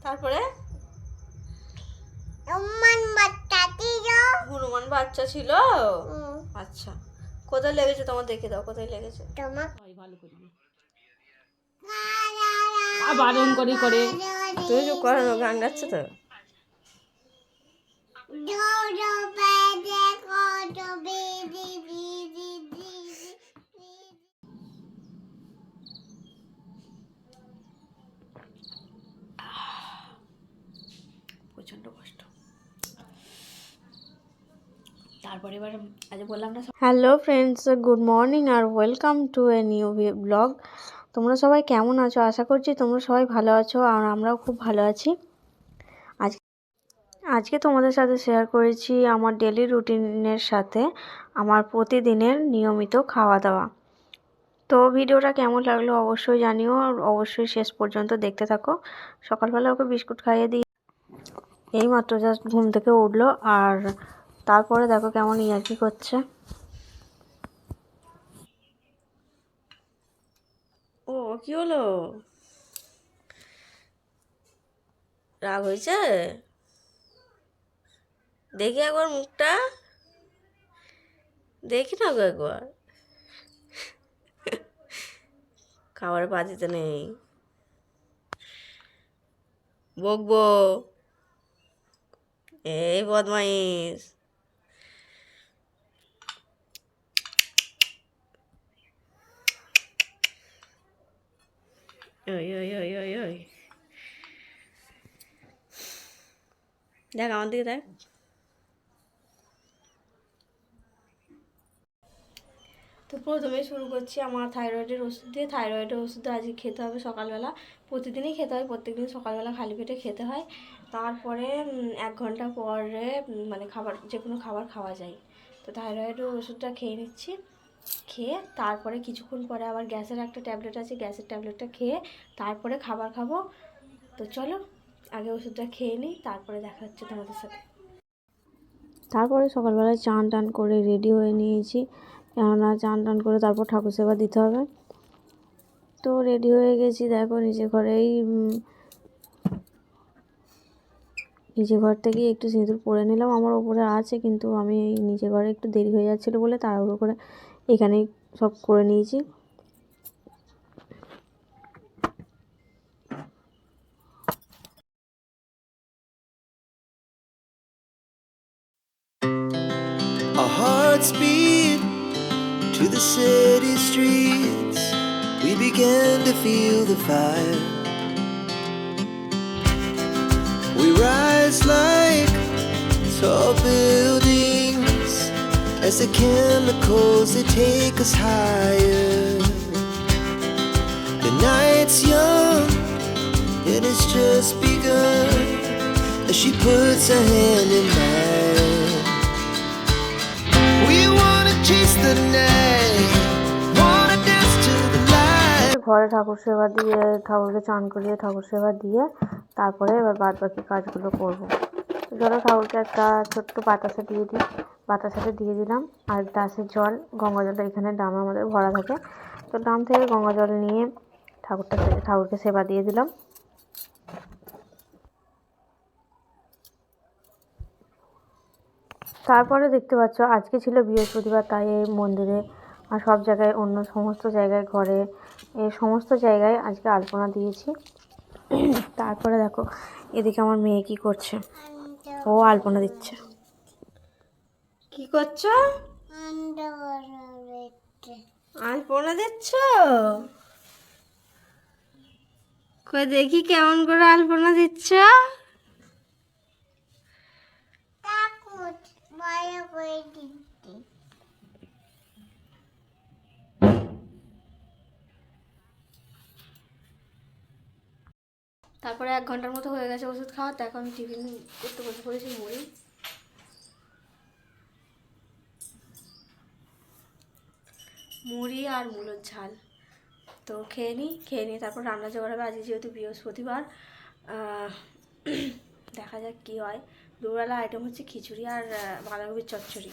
তারপরে হনুমান বাচ্চা ছিল। আচ্ছা, কোথায় লেগেছে তোমার? দেখে দাও কোথায় লেগেছে। ভালো করবি বারণ করে করে তুমি চুপ করো, গান গাচ্ছে তো। প্রচন্ড কষ্ট। তারপরে এবার আজ বললাম না। হ্যালো ফ্রেন্ডস, গুড মর্নিং আর welcome to a new blog. তোমরা সবাই কেমন আছো? আশা করছি তোমরা সবাই ভালো আছো, আর আমরাও খুব ভালো আছি। আজকে তোমাদের সাথে শেয়ার করেছি আমার ডেলি রুটিনের সাথে আমার প্রতিদিনের নিয়মিত খাওয়া দাওয়া। তো ভিডিওটা কেমন লাগলো অবশ্যই জানিও, আর অবশ্যই শেষ পর্যন্ত দেখতে থাকো। সকালবেলা ওকে বিস্কুট খাইয়ে দিই, এইমাত্র জাস্ট ঘুম থেকে উঠলো, আর তারপরে দেখো কেমন ইয়ার্কি করছে। ও কি হলো? রাগ হয়েছে? দেখি একবার মুখটা, দেখি না গো একবার। খাবারের পাতিতে নেই, বকবো। এই বদমাইশ। ওই ওই ওই ওই ওই, দেখ আমার দিকে দেখ। তো প্রথমে শুরু করছি আমার থাইরয়েডের ওষুধ দিয়ে। থাইরয়েডের ওষুধ আজকে খেতে হবে সকালবেলা, প্রতিদিনই খেতে হয়, প্রত্যেকদিন সকালবেলা খালি পেটে খেতে হয়। তারপরে 1 ঘন্টা পরে মানে খাবার, যে কোনো খাবার খাওয়া যায়। তো থাইরয়েডের ওষুধটা খেয়ে নিচ্ছি, খেয়ে তারপরে কিছুক্ষণ পরে আবার গ্যাসের একটা ট্যাবলেট আছে, গ্যাসের ট্যাবলেটটা খেয়ে তারপরে খাবার খাবো। তো চলো আগে ওষুধটা খেয়ে নিই, তারপরে দেখা হচ্ছে তোমাদের সাথে। তারপরে সকালবেলায় চান টান করে রেডি হয়ে নিয়েছি, কেননা চান টান করে তারপর ঠাকুর সেবা দিতে হবে। তো রেডি হয়ে গেছি, দেখো নিচে ঘর থেকেই একটু সিঁদুর পরে নিলাম। আমার ওপরে আছে, কিন্তু আমি নিচে ঘরে একটু দেরি হয়ে যাচ্ছিলো বলে তাড়াহুড়ো করে এখানেই সব করে নিয়েছি। Our hearts beat to the city streets. We began to feel the fire. We rise like tall buildings as the chemicals, they take us higher. The night's young and it's just begun as she puts her hand in mine. We wanna chase the night, wanna dance to the light. ঘরে ঠাকুর সেবা দিয়ে, ঠাকুরকে চান করিয়ে ঠাকুর সেবা দিয়ে তারপরে এবার বাদ বাকি কাজগুলো করবো। তো চলো ঠাকুরকে একটা ছোট্ট বাতাসা দিয়ে দিই। বাতাসাটা দিয়ে দিলাম, আর গ্লাসের জল, গঙ্গা জলটা এখানে ড্রাম আমাদের ভরা থাকে, তো ড্রাম থেকে গঙ্গা জল নিয়ে ঠাকুরকে সেবা দিয়ে দিলাম। তারপরে দেখতে পাচ্ছ আজকে ছিল বৃহস্পতিবার, তাই এই মন্দিরে আর সব জায়গায়, অন্য সমস্ত জায়গায়, ঘরে, এই সমস্ত জায়গায় আজকে আলপনা দিয়েছি। তারপরে দেখো এদিকে আমার মেয়ে কি করছে, ও আলপনা দিচ্ছে। কি করছো? আলপনা দিচ্ছ? কই দেখি কেমন করে আলপনা দিচ্ছ। তারপরে 1 ঘন্টার মতো হয়ে গেছে ওষুধ খাওয়া, তো এখন টিফিন করতে বসে পড়েছি। মুড়ি আর মূলোর ঝাল। তো খেয়ে নিই তারপর রান্না জোগাড় হবে। আজকে যেহেতু বৃহস্পতিবার, দেখা যাক কী হয়। দুবেলা আইটেম হচ্ছে খিচুড়ি আর বাঁধাকপির চচ্চড়ি।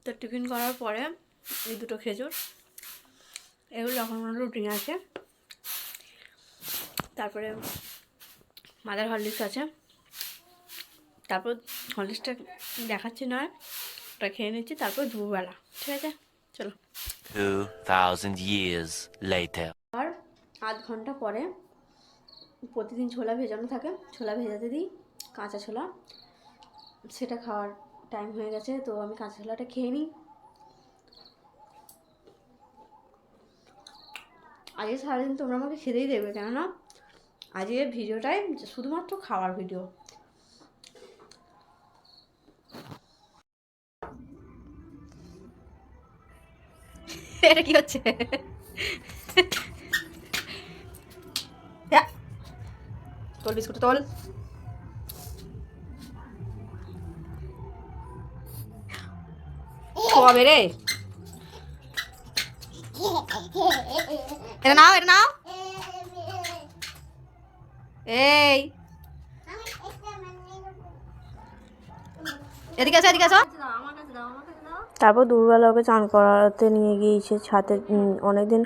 তো টিফিন করার পরে এই দুটো খেজুর, এগুলো এখন রুটিন আছে। তারপরে মাদার হরলিক্স আছে, তারপর হরলিক্সটা দেখাচ্ছি নয়, ওটা খেয়ে নিচ্ছি, তারপর দুপুরবেলা। ঠিক আছে, চলো। 2000 years later. আর আধ ঘন্টা পরে প্রতিদিন ছোলা ভেজানো থাকে, ছোলা ভেজাতে দিই, কাঁচা ছোলা, সেটা খাওয়ার টাইম হয়ে গেছে। তো আমি কাঁচা ছোলাটা খেয়ে নিই। আজকে সারাদিন তোমরা আমাকে খেতেই দেবে, কেননা আজকের ভিডিওটাই শুধুমাত্র খাওয়ার ভিডিও। এটা কি হচ্ছে? তোল বিস্কুট তোল। কবে রে? এটা নাও, এটা নাও। এই এদিকে আসো, এদিকে আসো। তারপর দুপুরবেলা ওকে চান করাতে নিয়ে গিয়েছে ছাদে। অনেকদিন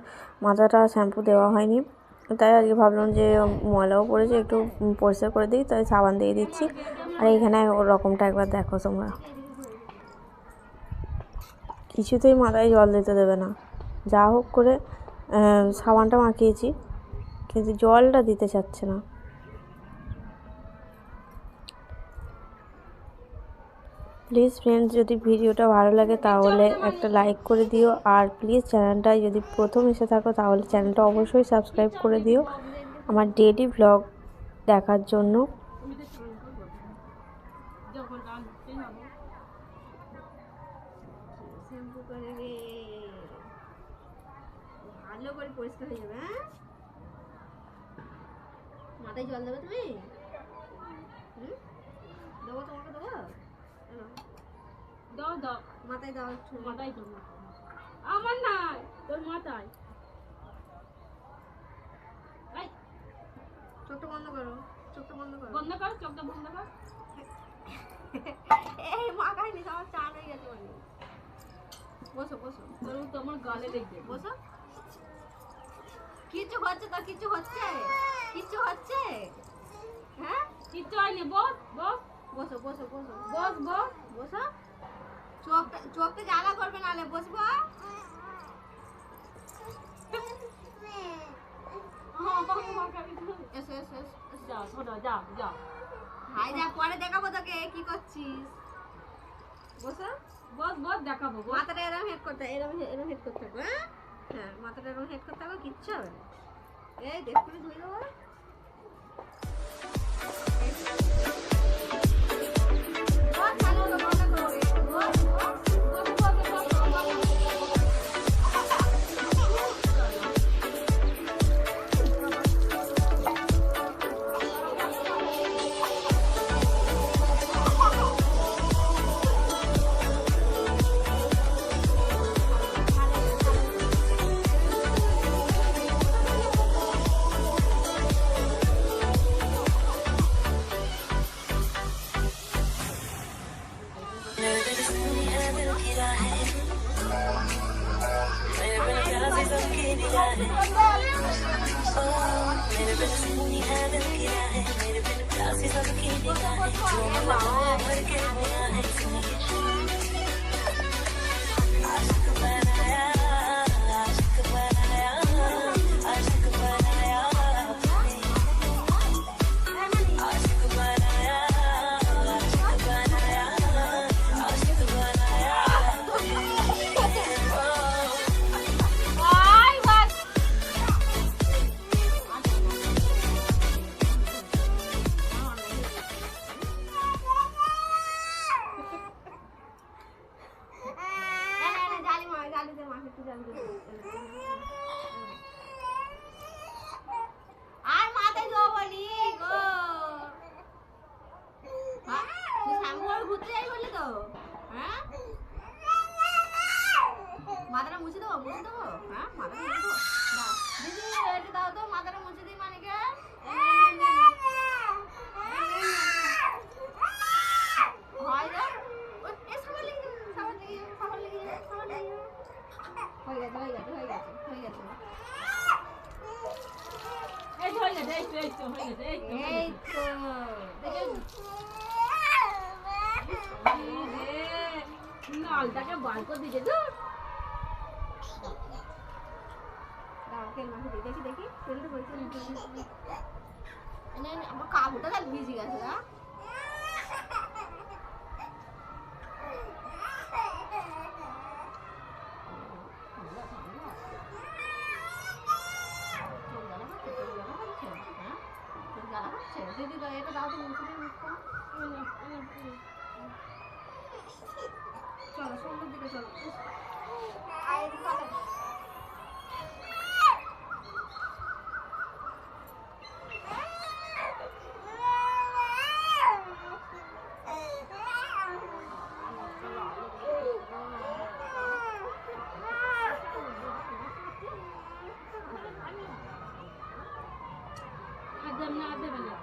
মাথাটা শ্যাম্পু দেওয়া হয়নি, তাই আজকে ভাবলাম যে ময়লাও পড়েছে, একটু পরিষ্কার করে দিই, তাই সাবান দিয়ে দিচ্ছি। আর এখানে ওর রকমটা একবার দেখো তোমরা, কিছুতেই মাথায় জল দিতে দেবে না। যা হোক করে সাবানটা মাখিয়েছি, কিন্তু জলটা দিতে চাচ্ছে না। প্লিজ ফ্রেন্ডস, যদি ভিডিওটা ভালো লাগে তাহলে একটা লাইক করে দিও, আর প্লিজ চ্যানেলটায় যদি প্রথম এসে থাকো তাহলে চ্যানেলটা অবশ্যই সাবস্ক্রাইব করে দিও আমার ডেইলি ব্লগ দেখার জন্য। ভালো করে পরিষ্কার হয়ে যাবে। হ্যাঁ, মাথায় জল দেবে তুমি? দেবো তোমাকে, দেবো? দাও দাও, মাথায় দাও একটু। মাথায় তো না, আমার নাই, তোর মাথায়। এই চোখটা বন্ধ করো, চোখটা বন্ধ করো। বন্ধ কর, চোখটা বন্ধ কর। এই মাথায় নিস, আমার চান হয়ে গেছে। মানে বসো বসো, তোর তোমার গালে দেখবে। বসো। কিচ্ছু হচ্ছে তো? কিচ্ছু হচ্ছে? কিচ্ছু হচ্ছে? হ্যাঁ, কিচ্ছু হয়নি, বস বস বসো বসো বসো বস বস। বসো। চোখটা জ্বালা করবে, নাহলে বসবো। এসো এসো এসো। যাও শোনো, যাও যাও। হাই যা, পরে দেখাবো তোকে কি করছিস। বসো। বস বস, দেখাবো বস। মাথাটা এরকম হেড করতে, এরকম হেড করতে থাকো। হ্যাঁ হ্যাঁ, মাথাটা এরকম হেড করতে থাকো, কিচ্ছু হবে না। এই দেখ করে ধুয়ে দেবো। এই তো হয়ে গেছে এই তো এই তো দেখে নলটাকে বার করে দিয়েছে তো দাঁড়া তেল মাখে দিই দেখি দেখি তেলটা বলছে আমার কাপড়টা দেখ ভিজে গেছে না দিদি এটা দাও তো মুখে দিয়ে মুখটা চলো সুন্দর দিকে চলো আর দেবে না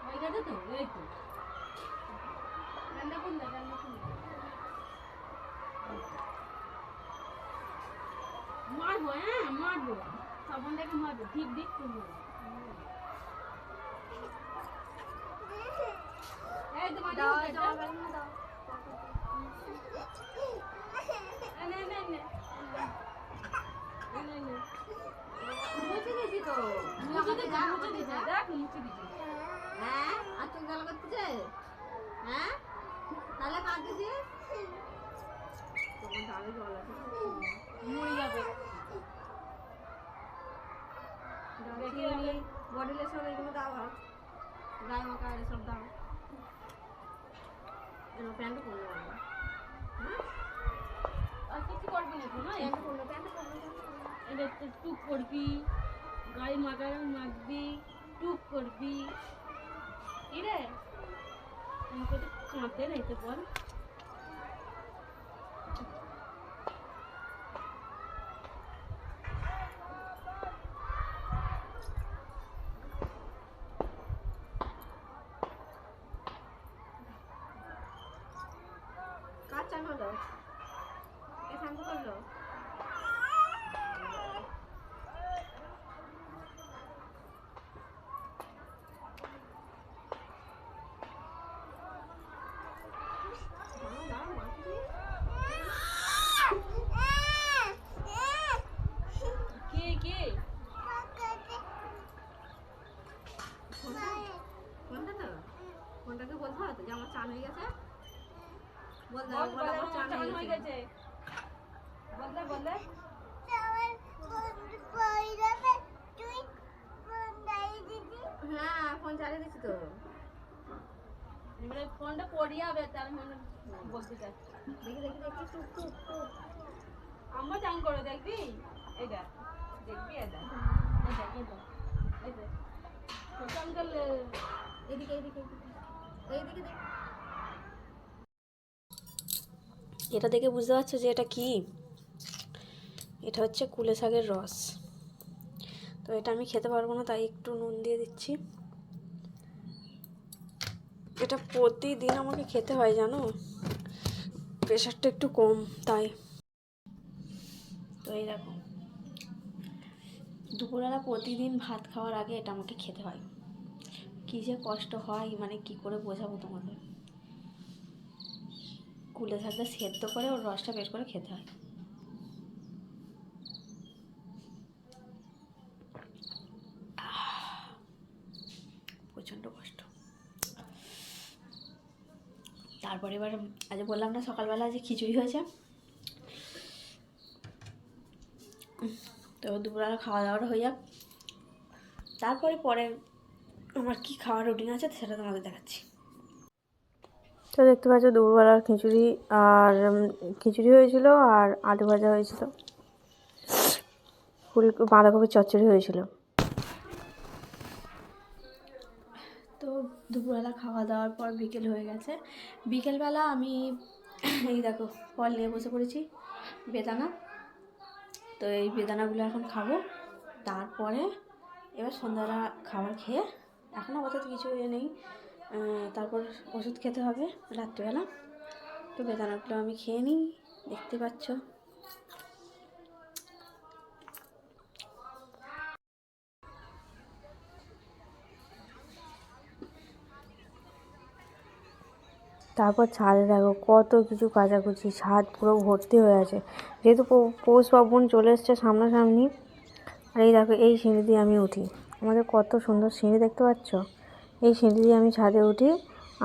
হয়ে গেছে তো এই তো রান্না করলে মারবো হ্যাঁ মারবো সাবানটাকে মারবো ঠিক দিক করবো এই তো দাও মারবো দাও দাও মুছে দিয়েছি তো তুমি আমাকে যা মুছে দিয়েছি দেখ মুছে দিচ্ছি হ্যাঁ আর চোখ জ্বালা করতেছে হ্যাঁ তাহলে কাঁদতেছি তোমার দাঁড়ে জল আছে মরে যাবে দেখি বডি লোশন এগুলো দাও আর গায়ে মাখা এসব দাও এবার প্যান্টও পরলে বাবা আর কিছু করবি না তো না প্যান্টও পরলে এটা টুক করবি গায়ে মাখবি টুক করবি কি রে আমাকে তো কাঁদতে রইতে বল কাজ চান হলো কে শ্যাম্পু করলো কে কে ফোনটা তো ফোনটাকে বলতে হবে তো যে আমার চান হয়ে গেছে বলতে বল হবে বল আমার চান চান হয়ে হয়ে গেছে গেছে বললে বললে হ্যাঁ ফোন চালিয়ে দিচ্ছি তো এবারে ফোনটা পড়ে যাবে তার মানে বলতে চাচ্ছি দেখি দেখি দেখি টুক টুক টুক আমরা চান করে দেখবি এই দেখ দেখবি এই দেখ এই দেখ এই দেখ এই দেখ তো চান করলে এদিকে এদিকে এইদিকে দেখ এটা দেখে বুঝতে পারছো যে এটা কি এটা হচ্ছে কুলে শাকের রস তো এটা আমি খেতে পারবো না তাই একটু নুন দিয়ে দিচ্ছি এটা প্রতিদিন আমাকে খেতে হয় জানো প্রেশারটা একটু কম তাই তো এই দেখো দুপুরবেলা প্রতিদিন ভাত খাওয়ার আগে এটা আমাকে খেতে হয় কী যে কষ্ট হয় মানে কি করে বোঝাবো তোমাদের কুলে শাকটা সেদ্ধ করে ওর রসটা বের করে খেতে হয় প্রচণ্ড কষ্ট তারপরে এবার আজ বললাম না সকালবেলা যে খিচুড়ি হয়েছে তো দুপুরবেলা খাওয়া দাওয়াটা হয়ে যাক তারপরে পরে আমার কি খাওয়ার রুটিন আছে সেটা তোমাদের দেখাচ্ছি তো দেখতে পাচ্ছ দুপুরবেলার খিচুড়ি আর খিচুড়ি হয়েছিল আর আলু ভাজা হয়েছিল বাঁধাকপির চচ্চড়ি হয়েছিল তো দুপুরবেলা খাওয়া দাওয়ার পর বিকেল হয়ে গেছে বিকেলবেলা আমি এই দেখো ফল নিয়ে বসে পড়েছি, বেদানা। তো এই বেদানাগুলো এখন খাবো, তারপরে এবার সন্ধ্যাবেলা খাবার খেয়ে, এখন আপাতত কিছু নেই, তারপর ওষুধ খেতে হবে রাত্রিবেলা। তো বেদানাগুলো আমি খেয়ে নিই, দেখতে পাচ্ছ। তারপর ছাদে দেখো কত কিছু কাচাকুচি, ছাদ পুরো ভর্তি হয়ে আছে, যেহেতু পৌষ পার্বণ চলে এসছে সামনাসামনি। আর এই দেখো এই সিঁড়ি দিয়ে আমি উঠি, আমাদের কত সুন্দর সিঁড়ি দেখতে পাচ্ছ। এই সিঁড়ি দিয়ে আমি ছাদে উঠি,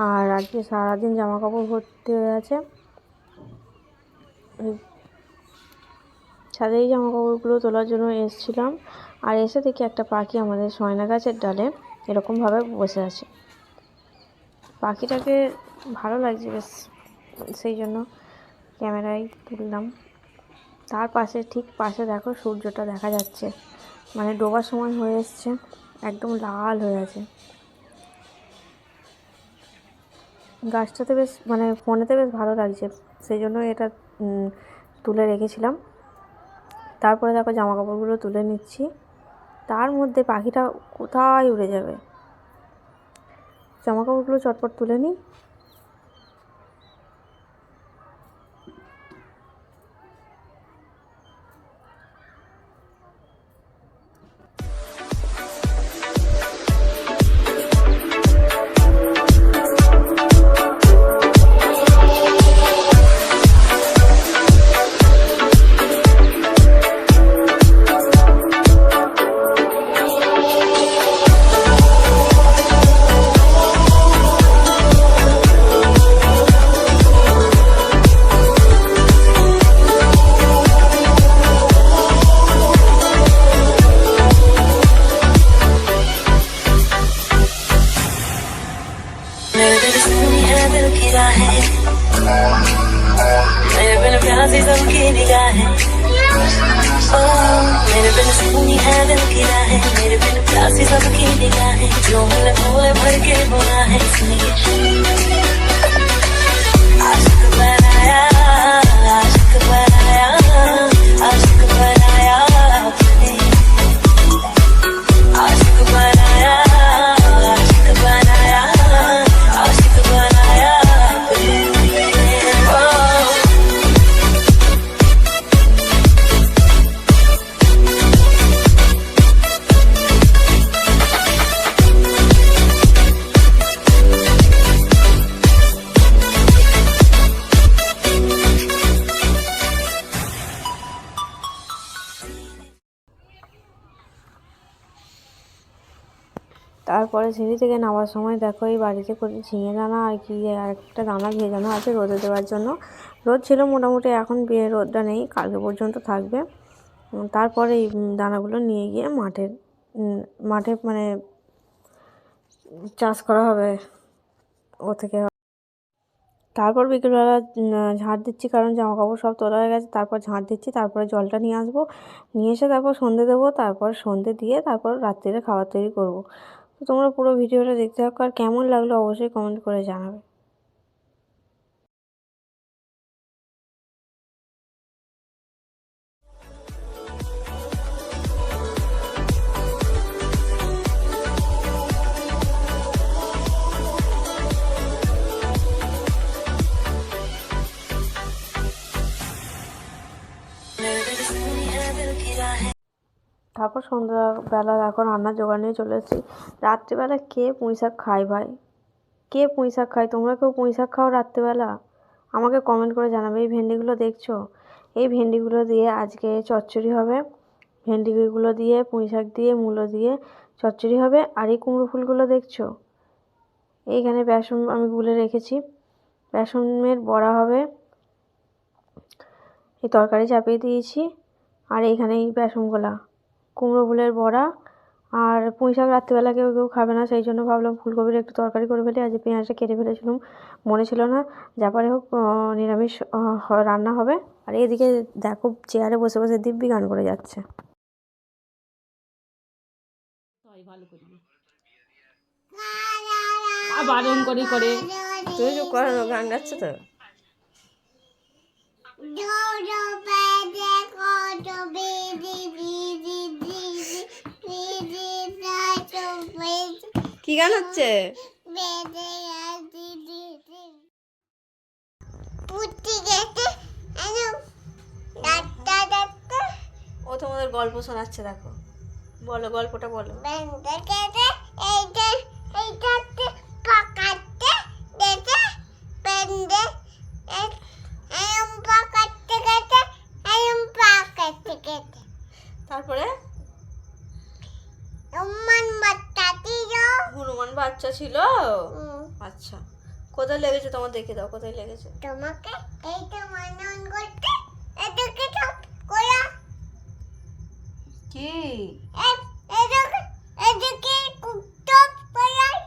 আর আজকে সারাদিন জামা কাপড় ভর্তি হয়ে আছে। ছাদে এই জামা কাপড়গুলো তোলার জন্য এসেছিলাম, আর এসে দেখি একটা পাখি আমাদের সয়না গাছের ডালে এরকমভাবে বসে আছে। পাখিটাকে ভালো লাগছে বেশ, সেই জন্য ক্যামেরায় তুললাম। তার পাশে ঠিক পাশে দেখো সূর্যটা দেখা যাচ্ছে, মানে ডোবার সময় হয়ে এসছে, একদম লাল হয়ে আছে। গাছটাতে বেশ মানে ফোনেতে বেশ ভালো লাগছে, সেই জন্য এটা তুলে রেখেছিলাম। তারপরে দেখো জামা কাপড়গুলো তুলে নিচ্ছি, তার মধ্যে পাখিটা কোথায় উড়ে যাবে। জামা কাপড়গুলো চটপট তুলে নিই। मेरे बिन प्यासी सबकी निगाहें, ओ मेरे बिन सुनी है दिल की राहें, मेरे बिन प्यासी सबकी निगाहें, जो मिले भोले भर के बुना है सुनिए। आशिक बनाया, आशिक बनाया, आशिक बनाया आपने, आशिक बनाया, आशिक बनाया, आशिक बनाया आपने। তারপরে সিঁড়ি থেকে নামার সময় দেখো এই বাড়িতে করে ঝিঙে দানা আর কি আর একটা দানা ভেজানো আছে রোদে দেওয়ার জন্য। রোদ ছিল মোটামুটি, এখন বিয়ে রোদটা নেই, কালকে পর্যন্ত থাকবে। তারপরে এই দানাগুলো নিয়ে গিয়ে মাঠে মানে চাষ করা হবে ও থেকে। তারপর বিকেলবেলা ঝাঁট দিচ্ছি, কারণ জামা কাপড় সব তোলা হয়ে গেছে। তারপর ঝাঁট দিচ্ছি, তারপরে জলটা নিয়ে আসবো, নিয়ে এসে তারপর সন্ধে দেবো, তারপর সন্ধে দিয়ে তারপর রাত্রিরে খাবার তৈরি করবো। তো তোমরা পুরো ভিডিওটা দেখতে থাকো, আর কেমন লাগলো অবশ্যই কমেন্ট করে জানাবে। তারপর সন্ধ্যাবেলা এখন রান্নার জোগাড় নিয়ে চলে এসেছি। রাত্রিবেলা কে পুঁই শাক খায় ভাই, কে পুঁই শাক খায়? তোমরা কেউ পুঁই শাক খাও রাত্রিবেলা? আমাকে কমেন্ট করে জানাবে। এই ভেন্ডিগুলো দেখছো, এই ভেন্ডিগুলো দিয়ে আজকে চচ্চড়ি হবে। ভেন্ডিগুলো দিয়ে পুঁই শাক দিয়ে মূলো দিয়ে চচ্চড়ি হবে। আর এই কুমড়ো ফুলগুলো দেখছো, এইখানে বেসন আমি গুলে রেখেছি, বেসনের বড়া হবে। এই তরকারি চাপিয়ে দিয়েছি, আর এইখানে এই বেসনগোলা, কুমড়ো ফুলের বড়া। আর পুঁই শাক রাত্রিবেলা কেউ খাবে না, সেই জন্য ভাবলাম ফুলকপির একটু তরকারি করে ফেলি। আজ পেঁয়াজটা কেটে ফেলেছিলাম, মনে ছিল না। যা পারে হোক নিরামিষ রান্না হবে। আর এদিকে দেখো চেয়ারে বসে বসে দিব্যি গান করে যাচ্ছে। ভালো করবি বারণ করে করে তুমি চুপ করো, গান গাচ্ছে তো। কি গান হচ্ছে? ও তোমাদের গল্প শোনাচ্ছে, দেখো বলো গল্পটা বলো। তারপরে হনুমান বাচ্চা ছিল। আচ্ছা, কোথায় লেগেছে তোমার, দেখে দাও কোথায় লেগেছে। তোমাকে এইটা মনন করতে এটাকে সব কোলা কি এটাকে এটাকে কুটপ পড়াই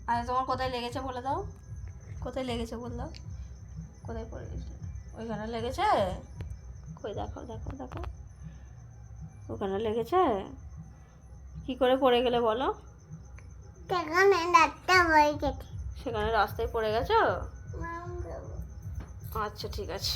আরে তোমার কোথায় লেগেছে বলে দাও, কোথায় লেগেছে বল দাও, কোথায় পড়ে গেছে? ওইখানে লেগেছে, কই দেখো দেখো দেখো, ওখানে লেগেছে। কি করে পড়ে গেলে বলো? সেখানে ডাক্তার বই গেছে সেখানে রাস্তায় পড়ে গেছো? আচ্ছা ঠিক আছে।